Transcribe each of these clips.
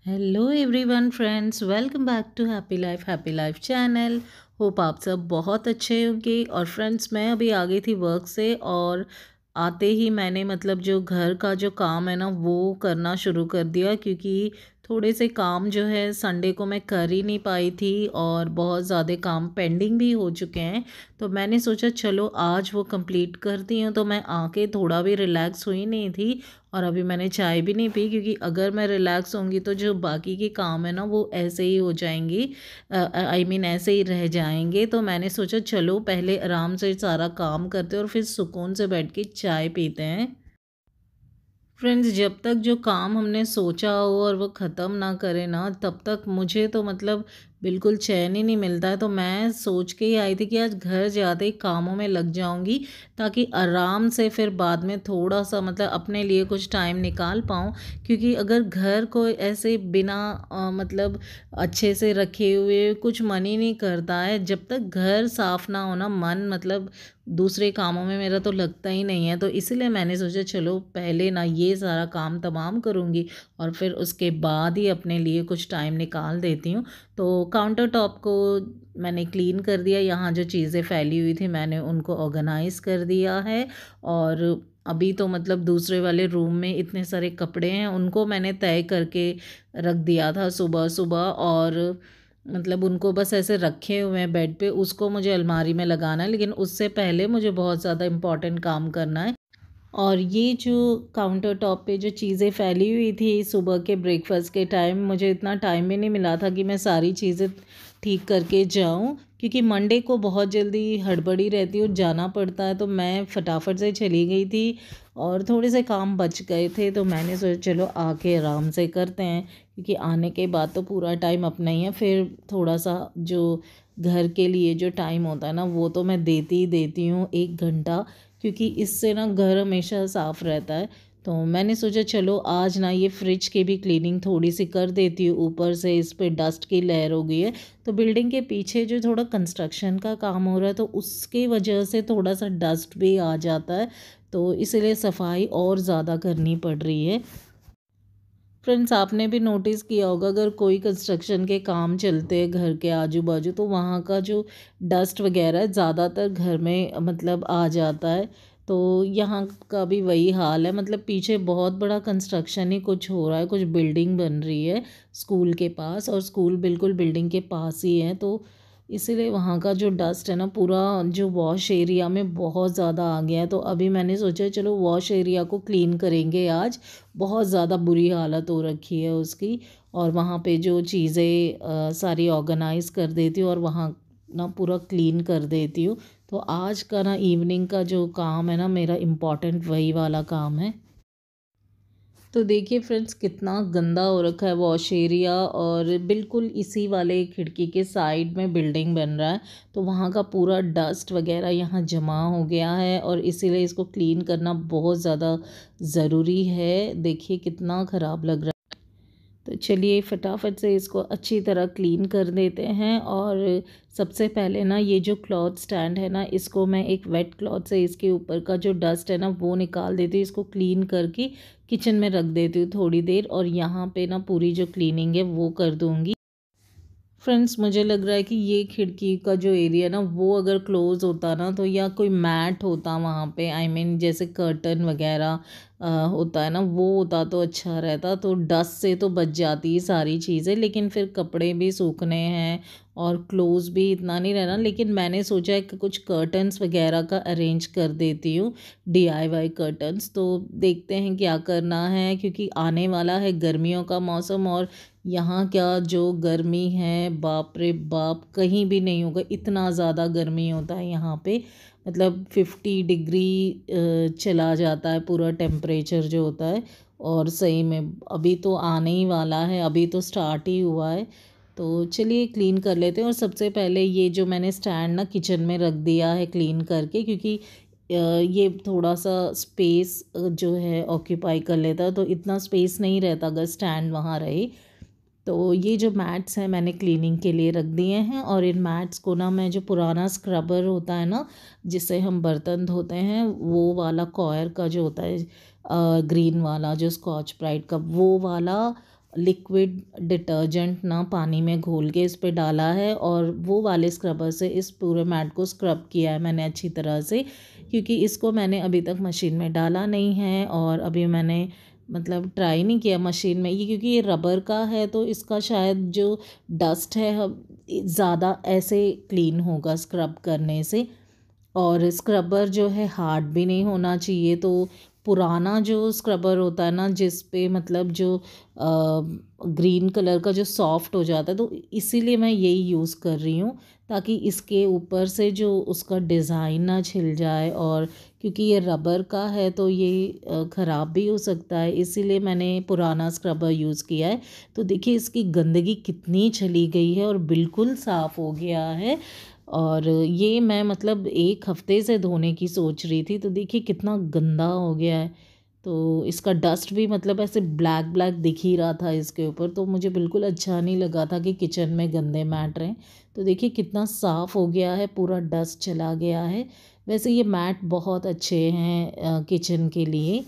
Hello everyone friends, welcome back to happy life channel. Hope आप सब बहुत अच्छे होंगे। और फ्रेंड्स, मैं अभी आ गई थी वर्क से और आते ही मैंने जो घर का जो काम है ना वो करना शुरू कर दिया, क्योंकि थोड़े से काम जो है संडे को मैं कर ही नहीं पाई थी और बहुत ज़्यादा काम पेंडिंग भी हो चुके हैं। तो मैंने सोचा चलो आज वो कंप्लीट करती हूँ। तो मैं आके थोड़ा भी रिलैक्स हुई नहीं थी और अभी मैंने चाय भी नहीं पी, क्योंकि अगर मैं रिलैक्स होंगी तो जो बाकी के काम है ना वो ऐसे ही हो जाएंगी, ऐसे ही रह जाएंगे। तो मैंने सोचा चलो पहले आराम से सारा काम करते हैं और फिर सुकून से बैठ के चाय पीते हैं। फ्रेंड्स, जब तक जो काम हमने सोचा हो और वो ख़त्म ना करे ना, तब तक मुझे तो बिल्कुल चैन ही नहीं मिलता है। तो मैं सोच के ही आई थी कि आज घर जाते ही कामों में लग जाऊंगी, ताकि आराम से फिर बाद में थोड़ा सा अपने लिए कुछ टाइम निकाल पाऊँ। क्योंकि अगर घर को ऐसे बिना अच्छे से रखे हुए कुछ मन ही नहीं करता है। जब तक घर साफ़ ना हो ना, मन दूसरे कामों में मेरा तो लगता ही नहीं है। तो इसीलिए मैंने सोचा चलो पहले ना ये सारा काम तमाम करूँगी और फिर उसके बाद ही अपने लिए कुछ टाइम निकाल देती हूँ। तो काउंटर टॉप को मैंने क्लीन कर दिया, यहाँ जो चीज़ें फैली हुई थी मैंने उनको ऑर्गेनाइज़ कर दिया है। और अभी तो दूसरे वाले रूम में इतने सारे कपड़े हैं, उनको मैंने तय करके रख दिया था सुबह सुबह। और उनको बस ऐसे रखे हुए हैं बेड पे, उसको मुझे अलमारी में लगाना है, लेकिन उससे पहले मुझे बहुत ज़्यादा इम्पोर्टेंट काम करना है। और ये जो काउंटर टॉप पे जो चीज़ें फैली हुई थी सुबह के ब्रेकफास्ट के टाइम, मुझे इतना टाइम भी नहीं मिला था कि मैं सारी चीज़ें ठीक करके जाऊं, क्योंकि मंडे को बहुत जल्दी हड़बड़ी रहती है, जाना पड़ता है। तो मैं फटाफट से चली गई थी और थोड़े से काम बच गए थे। तो मैंने सोचा चलो आके आराम से करते हैं, क्योंकि आने के बाद तो पूरा टाइम अपना ही है। फिर थोड़ा सा जो घर के लिए जो टाइम होता है ना वो तो मैं देती ही देती हूँ, 1 घंटा, क्योंकि इससे ना घर हमेशा साफ़ रहता है। तो मैंने सोचा चलो आज ना ये फ्रिज की भी क्लीनिंग थोड़ी सी कर देती हूँ, ऊपर से इस पे डस्ट की लेयर हो गई है। तो बिल्डिंग के पीछे जो थोड़ा कंस्ट्रक्शन का काम हो रहा है, तो उसकी वजह से थोड़ा सा डस्ट भी आ जाता है, तो इसलिए सफाई और ज़्यादा करनी पड़ रही है। फ्रेंड्स, आपने भी नोटिस किया होगा, अगर कोई कंस्ट्रक्शन के काम चलते हैं घर के आजू बाजू, तो वहाँ का जो डस्ट वगैरह है ज़्यादातर घर में आ जाता है। तो यहाँ का भी वही हाल है। पीछे बहुत बड़ा कंस्ट्रक्शन ही कुछ हो रहा है, कुछ बिल्डिंग बन रही है स्कूल के पास, और स्कूल बिल्कुल बिल्डिंग के पास ही है। तो इसीलिए वहाँ का जो डस्ट है ना पूरा जो वॉश एरिया में बहुत ज़्यादा आ गया है। तो अभी मैंने सोचा चलो वॉश एरिया को क्लीन करेंगे आज। बहुत ज़्यादा बुरी हालत हो रखी है उसकी। और वहाँ पे जो चीज़ें सारी ऑर्गेनाइज़ कर देती हूँ और वहाँ ना पूरा क्लीन कर देती हूँ। तो आज का ना इवनिंग का जो काम है ना मेरा इम्पोर्टेंट वही वाला काम है। तो देखिए फ्रेंड्स, कितना गंदा हो रखा है वॉश एरिया, और बिल्कुल इसी वाले खिड़की के साइड में बिल्डिंग बन रहा है। तो वहाँ का पूरा डस्ट वगैरह यहाँ जमा हो गया है, और इसीलिए इसको क्लीन करना बहुत ज़्यादा ज़रूरी है। देखिए कितना ख़राब लग रहा है। तो चलिए फटाफट से इसको अच्छी तरह क्लीन कर देते हैं। और सबसे पहले ना ये जो क्लॉथ स्टैंड है ना, इसको मैं एक वेट क्लॉथ से इसके ऊपर का जो डस्ट है ना वो निकाल देती हूँ। इसको क्लीन करके किचन में रख देती हूँ थोड़ी देर, और यहाँ पे ना पूरी जो क्लीनिंग है वो कर दूँगी। फ्रेंड्स, मुझे लग रहा है कि ये खिड़की का जो एरिया ना वो अगर क्लोज़ होता ना, तो या कोई मैट होता वहाँ पे, जैसे कर्टन वगैरह होता है ना वो होता तो अच्छा रहता। तो डस्ट से तो बच जाती है सारी चीज़ें, लेकिन फिर कपड़े भी सूखने हैं और क्लोज भी इतना नहीं रहना। लेकिन मैंने सोचा है कि कुछ कर्टन्स वगैरह का अरेंज कर देती हूँ, DIY कर्टन्स। तो देखते हैं क्या करना है, क्योंकि आने वाला है गर्मियों का मौसम, और यहाँ क्या जो गर्मी है बाप रे बाप, कहीं भी नहीं होगा इतना ज़्यादा गर्मी होता है यहाँ पे। 50 डिग्री चला जाता है पूरा टेम्परेचर जो होता है। और सही में अभी तो आने ही वाला है, अभी तो स्टार्ट ही हुआ है। तो चलिए क्लीन कर लेते हैं। और सबसे पहले ये जो मैंने स्टैंड ना किचन में रख दिया है क्लीन करके, क्योंकि ये थोड़ा सा स्पेस जो है ऑक्यूपाई कर लेता है। तो इतना स्पेस नहीं रहता अगर स्टैंड वहाँ रहे। तो ये जो मैट्स हैं मैंने क्लीनिंग के लिए रख दिए हैं, और इन मैट्स को ना मैं जो पुराना स्क्रबर होता है ना जिससे हम बर्तन धोते हैं, वो वाला कॉयर का जो होता है ग्रीन वाला जो स्कॉच ब्राइट का वो वाला लिक्विड डिटर्जेंट ना पानी में घोल के इस पे डाला है और वो वाले स्क्रबर से इस पूरे मैट को स्क्रब किया है मैंने अच्छी तरह से, क्योंकि इसको मैंने अभी तक मशीन में डाला नहीं है और अभी मैंने मतलब ट्राई नहीं किया मशीन में ये, क्योंकि ये रबर का है तो इसका शायद जो डस्ट है ज़्यादा ऐसे क्लीन होगा स्क्रब करने से। और स्क्रबर जो है हार्ड भी नहीं होना चाहिए। तो पुराना जो स्क्रबर होता है ना जिस पे मतलब जो ग्रीन कलर का जो सॉफ्ट हो जाता है, तो इसीलिए मैं यही यूज़ कर रही हूँ ताकि इसके ऊपर से जो उसका डिज़ाइन ना छिल जाए। और क्योंकि ये रबर का है तो ये ख़राब भी हो सकता है, इसीलिए मैंने पुराना स्क्रबर यूज़ किया है। तो देखिए इसकी गंदगी कितनी चली गई है और बिल्कुल साफ़ हो गया है। और ये मैं मतलब 1 हफ़्ते से धोने की सोच रही थी, तो देखिए कितना गंदा हो गया है। तो इसका डस्ट भी मतलब ऐसे ब्लैक ब्लैक दिख ही रहा था इसके ऊपर, तो मुझे बिल्कुल अच्छा नहीं लगा था कि किचन में गंदे मैट रहें। तो देखिए कितना साफ़ हो गया है, पूरा डस्ट चला गया है। वैसे ये मैट बहुत अच्छे हैं किचन के लिए।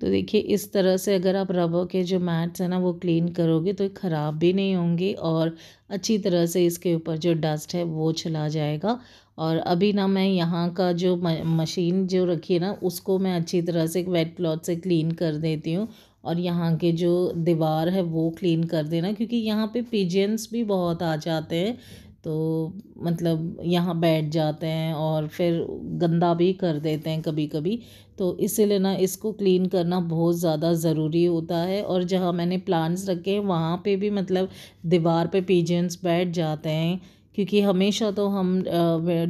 तो देखिए इस तरह से अगर आप रबर के जो मैट्स हैं ना वो क्लीन करोगे तो ये ख़राब भी नहीं होंगे और अच्छी तरह से इसके ऊपर जो डस्ट है वो चला जाएगा। और अभी ना मैं यहाँ का जो मशीन जो रखी है ना उसको मैं अच्छी तरह से एक वेट क्लॉथ से क्लीन कर देती हूँ। और यहाँ के जो दीवार है वो क्लीन कर देना, क्योंकि यहाँ पे पिजियंस भी बहुत आ जाते हैं, तो मतलब यहाँ बैठ जाते हैं और फिर गंदा भी कर देते हैं कभी कभी। तो इसीलिए ना इसको क्लीन करना बहुत ज़्यादा ज़रूरी होता है। और जहाँ मैंने प्लांट्स रखे हैं वहाँ पे भी मतलब दीवार पे पिजियंस बैठ जाते हैं, क्योंकि हमेशा तो हम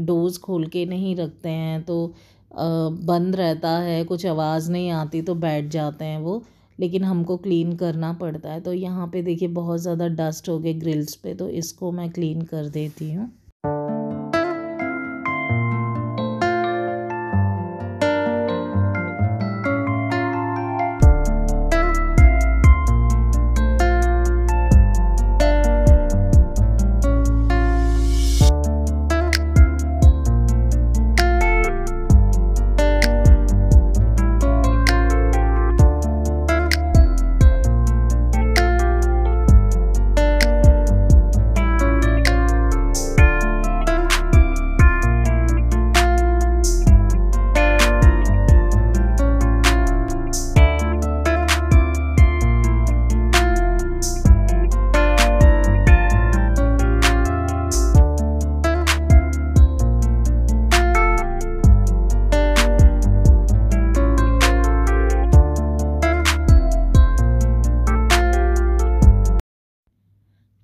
डोर्स खोल के नहीं रखते हैं, तो बंद रहता है, कुछ आवाज़ नहीं आती तो बैठ जाते हैं वो। लेकिन हमको क्लीन करना पड़ता है। तो यहाँ पे देखिए बहुत ज़्यादा डस्ट हो गए ग्रिल्स पे, तो इसको मैं क्लीन कर देती हूँ।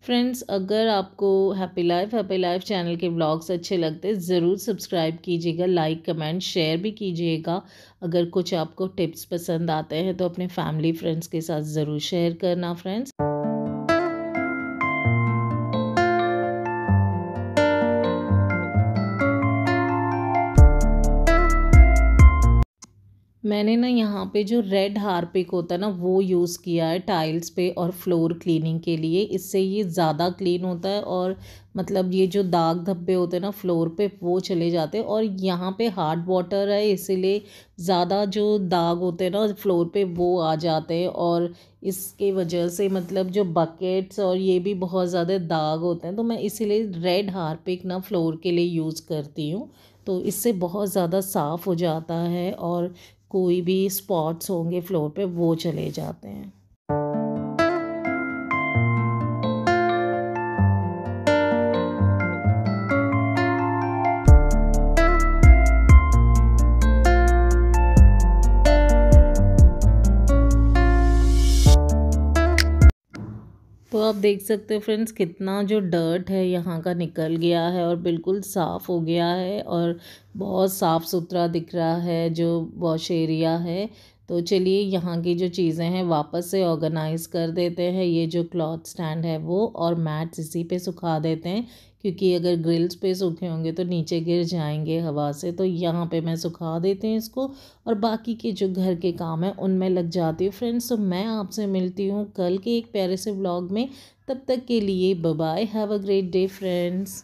फ्रेंड्स, अगर आपको हैप्पी लाइफ चैनल के व्लॉग्स अच्छे लगते हैं ज़रूर सब्सक्राइब कीजिएगा, लाइक कमेंट शेयर भी कीजिएगा। अगर कुछ आपको टिप्स पसंद आते हैं तो अपने फैमिली फ्रेंड्स के साथ ज़रूर शेयर करना फ्रेंड्स। मैंने ना यहाँ पे जो रेड हार्पिक होता है ना वो यूज़ किया है टाइल्स पे और फ्लोर क्लीनिंग के लिए। इससे ये ज़्यादा क्लीन होता है और मतलब ये जो दाग धब्बे होते हैं ना फ्लोर पे वो चले जाते हैं। और यहाँ पे हार्ड वाटर है इसीलिए ज़्यादा जो दाग होते हैं ना फ्लोर पे वो आ जाते हैं। और इसके वजह से मतलब जो बकेट्स और ये भी बहुत ज़्यादा दाग होते हैं, तो मैं इसीलिए रेड हार्पिक ना फ्लोर के लिए यूज़ करती हूँ। तो इससे बहुत ज़्यादा साफ़ हो जाता है और कोई भी स्पॉट्स होंगे फ्लोर पे वो चले जाते हैं। तो आप देख सकते हो फ्रेंड्स कितना जो डर्ट है यहाँ का निकल गया है और बिल्कुल साफ़ हो गया है और बहुत साफ़ सुथरा दिख रहा है जो वॉश एरिया है। तो चलिए यहाँ की जो चीज़ें हैं वापस से ऑर्गेनाइज़ कर देते हैं। ये जो क्लॉथ स्टैंड है वो और मैट्स इसी पे सुखा देते हैं, क्योंकि अगर ग्रिल्स पे सूखे होंगे तो नीचे गिर जाएंगे हवा से। तो यहाँ पे मैं सुखा देती हूँ इसको और बाकी के जो घर के काम हैं उनमें लग जाती हूँ फ्रेंड्स। तो मैं आपसे मिलती हूँ कल के एक प्यारे से व्लॉग में। तब तक के लिए bye bye, have a great day friends.